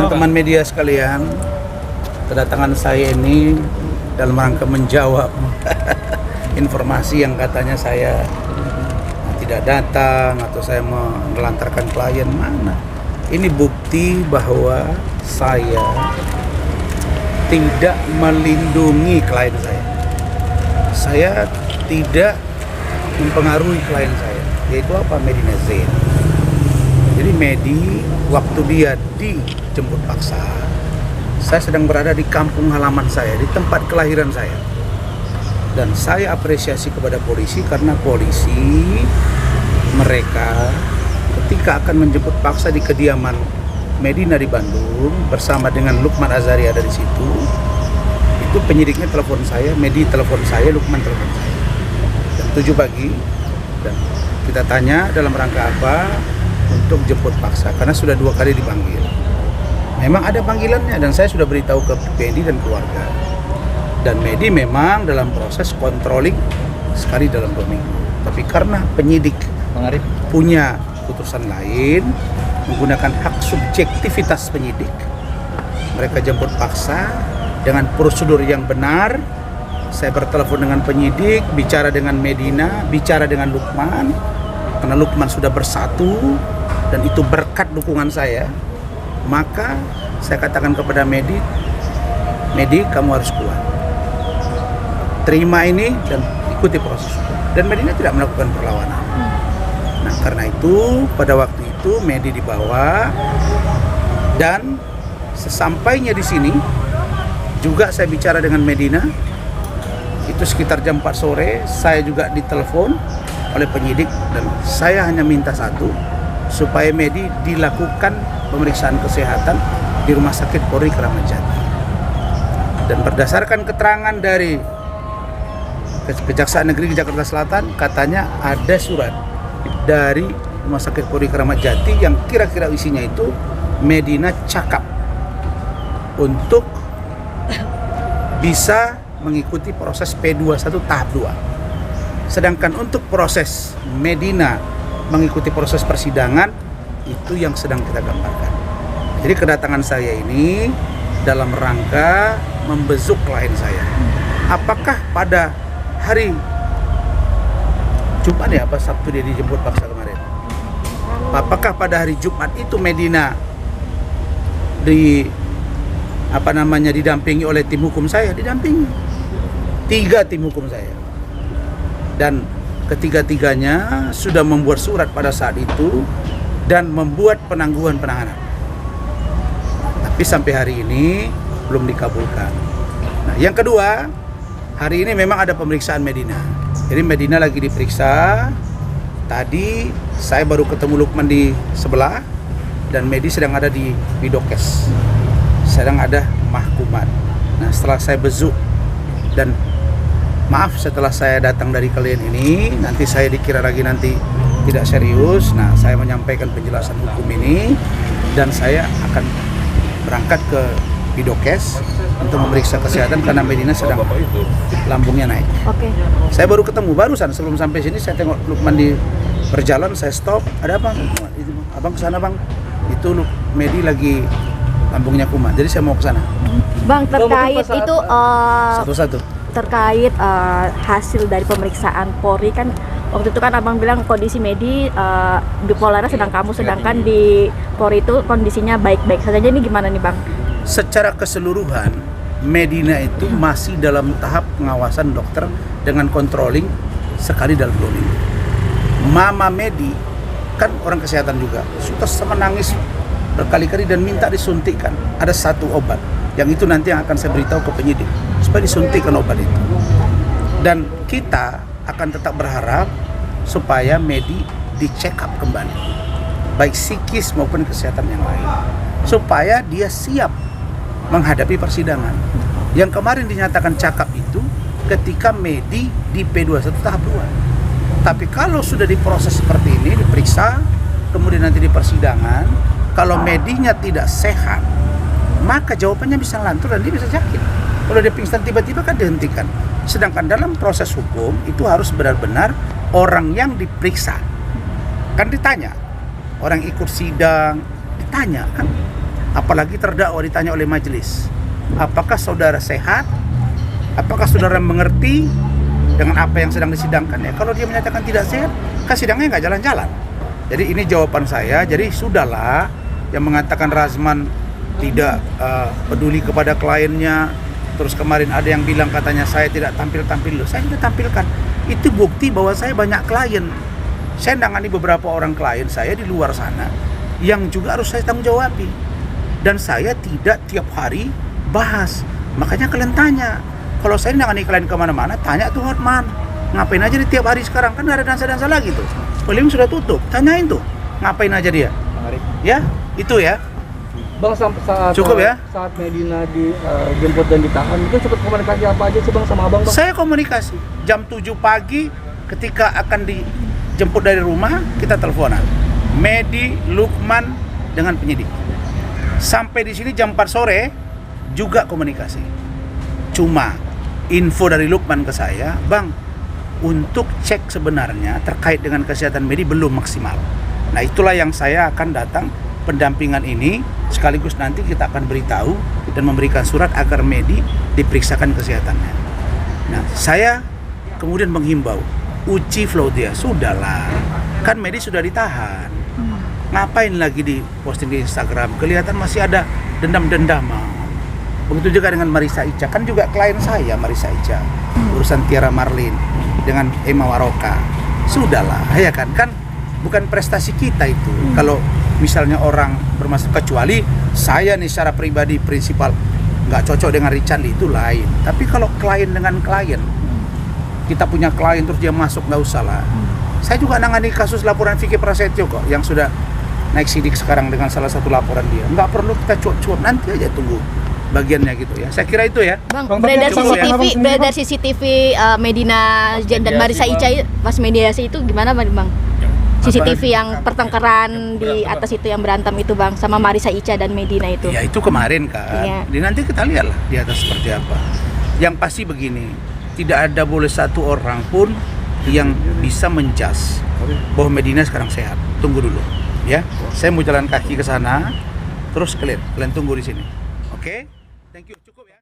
teman-teman media sekalian, kedatangan saya ini dalam rangka menjawab informasi yang katanya saya tidak datang atau saya menelantarkan klien. Mana? Ini bukti bahwa saya tidak melindungi klien saya. Saya tidak mempengaruhi klien saya, yaitu apa? Medina Zain. Jadi Medi, waktu dia dijemput paksa, saya sedang berada di kampung halaman saya, di tempat kelahiran saya. Dan saya apresiasi kepada polisi karena polisi mereka ketika akan menjemput paksa di kediaman Medina di Bandung bersama dengan Lukman Azhari ada di situ. Itu penyidiknya telepon saya, Medi telepon saya, Lukman telepon saya. Jam 7 pagi dan kita tanya dalam rangka apa untuk jemput paksa karena sudah 2 kali dipanggil. Memang ada panggilannya dan saya sudah beritahu ke Medi dan keluarga. Dan Medi memang dalam proses controlling sekali dalam 2 minggu. Tapi karena penyidik punya putusan lain, menggunakan hak subjektivitas penyidik, mereka jemput paksa dengan prosedur yang benar. Saya bertelepon dengan penyidik, bicara dengan Medina, bicara dengan Lukman, karena Lukman sudah bersatu dan itu berkat dukungan saya. Maka saya katakan kepada Medi, kamu harus kuat, terima ini dan ikuti proses hukum. Dan Medina tidak melakukan perlawanan. Nah karena itu pada waktu itu Medi dibawa dan sesampainya di sini juga saya bicara dengan Medina. Itu sekitar jam 4 sore saya juga ditelepon oleh penyidik dan saya hanya minta satu, supaya Medi dilakukan pemeriksaan kesehatan di Rumah Sakit Polri Kramat Jati. Dan berdasarkan keterangan dari Kejaksaan Negeri Jakarta Selatan, katanya ada surat dari Rumah Sakit Polri Kramat Jati yang kira-kira isinya itu Medina cakap untuk bisa mengikuti proses P21 tahap 2. Sedangkan untuk proses Medina mengikuti proses persidangan itu yang sedang kita gambarkan. Jadi kedatangan saya ini dalam rangka membesuk klien saya. Apakah pada hari Jumat ya, apa Sabtu dia dijemput paksa kemarin? Apakah pada hari Jumat itu Medina didampingi oleh tim hukum saya? Didampingi 3 tim hukum saya, dan ketiga-tiganya sudah membuat surat pada saat itu dan membuat penangguhan penahanan. Tapi sampai hari ini belum dikabulkan. Nah, yang kedua, hari ini memang ada pemeriksaan Medina. Jadi Medina lagi diperiksa. Tadi saya baru ketemu Lukman di sebelah dan Medi sedang ada di Bidokes, sedang ada mahkumat. Nah setelah saya besuk dan maaf setelah saya datang dari klien ini, nanti saya dikira lagi nanti tidak serius. Nah saya menyampaikan penjelasan hukum ini dan saya akan berangkat ke Bidokes untuk memeriksa kesehatan karena Medina sedang lambungnya naik. Oke. Saya baru ketemu barusan sebelum sampai sini, saya tengok Lukman di berjalan, saya stop. Ada apa? Abang kesana bang. Itu Medi lagi lambungnya kumat. Jadi saya mau kesana. Bang, terkait itu satu-satu. Terkait hasil dari pemeriksaan Polri kan waktu itu kan abang bilang kondisi Medi bipolarnya sedangkan di Polri itu kondisinya baik-baik saja. Ini gimana nih bang? Secara keseluruhan Medina itu masih dalam tahap pengawasan dokter dengan controlling sekali dalam 2 minggu. Mama Medi kan orang kesehatan juga, suka menangis berkali-kali dan minta disuntikkan. Ada 1 obat yang itu nanti yang akan saya beritahu ke penyidik supaya disuntikkan obat itu. Dan kita akan tetap berharap supaya Medi di-check up kembali, baik psikis maupun kesehatan yang lain, supaya dia siap menghadapi persidangan. Yang kemarin dinyatakan cakap itu ketika Medi di P21 tahap 2. Tapi kalau sudah diproses seperti ini, diperiksa, kemudian nanti di persidangan, kalau Medinya tidak sehat, maka jawabannya bisa lantur dan dia bisa sakit. Kalau dia pingsan tiba-tiba kan dihentikan. Sedangkan dalam proses hukum itu harus benar-benar orang yang diperiksa. Kan ditanya, orang ikut sidang, ditanya kan, Apalagi terdakwa ditanya oleh majelis, apakah saudara sehat? Apakah saudara mengerti dengan apa yang sedang disidangkan? Ya, kalau dia menyatakan tidak sehat, kan sidangnya nggak jalan-jalan. Jadi ini jawaban saya. Jadi sudahlah, yang mengatakan Razman tidak peduli kepada kliennya. Terus kemarin ada yang bilang katanya saya tidak tampil-tampil. Loh, saya sudah tampilkan. Itu bukti bahwa saya banyak klien. Saya nangani beberapa orang klien saya di luar sana yang juga harus saya tanggung jawabi. Dan saya tidak tiap hari bahas. Makanya kalian tanya, kalau saya nangani klien kemana-mana, tanya tuh Hotman, ngapain aja di tiap hari sekarang? Kan gak ada dansa-dansa lagi tuh. Paling sudah tutup, tanyain tuh, ngapain aja dia? Ya, itu ya. Bang, saat Cukup ya? Saat Medina dijemput dan ditahan, itu sempat komunikasi apa aja sih Bang sama Abang, Bang? Saya komunikasi jam 7 pagi ketika akan dijemput dari rumah, kita teleponan. Medi, Lukman dengan penyidik. Sampai di sini jam 4 sore juga komunikasi. Cuma info dari Lukman ke saya, Bang, untuk cek sebenarnya terkait dengan kesehatan Medi belum maksimal. Nah, itulah yang saya akan datang pendampingan ini, sekaligus nanti kita akan beritahu dan memberikan surat agar Medi diperiksakan kesehatannya. Nah, saya kemudian menghimbau, uji flow dia, sudahlah, kan Medi sudah ditahan, ngapain lagi di posting di Instagram, kelihatan masih ada dendam-dendaman. Begitu juga dengan Marissa Ica, kan juga klien saya Marissa Ica, urusan Tiara Marlin dengan Emma Waroka, sudahlah, ya kan bukan prestasi kita itu. Kalau misalnya orang bermasalah, kecuali saya nih secara pribadi prinsipal nggak cocok dengan Richard Lee, itu lain. Tapi kalau klien dengan klien, kita punya klien terus dia masuk, nggak usah lah. Saya juga nangani kasus laporan Vicky Prasetyo kok, yang sudah naik sidik sekarang dengan salah satu laporan dia. Nggak perlu kita cuap-cuap, nanti aja tunggu bagiannya gitu ya. Saya kira itu ya. Bang, Bang, beredar tapi CCTV, ya. beredar CCTV Medina dan Marissa Ica pas mediasi itu gimana Bang? CCTV yang pertengkaran di atas itu yang berantem itu Bang, sama Marissa Ica dan Medina itu. Ya itu kemarin kan. Iya. Jadi nanti kita lihatlah di atas seperti apa. Yang pasti begini, tidak ada boleh satu orang pun yang bisa menjas bahwa Medina sekarang sehat. Tunggu dulu, ya. Saya mau jalan kaki ke sana, terus kalian tunggu di sini. Oke? Thank you. Cukup ya.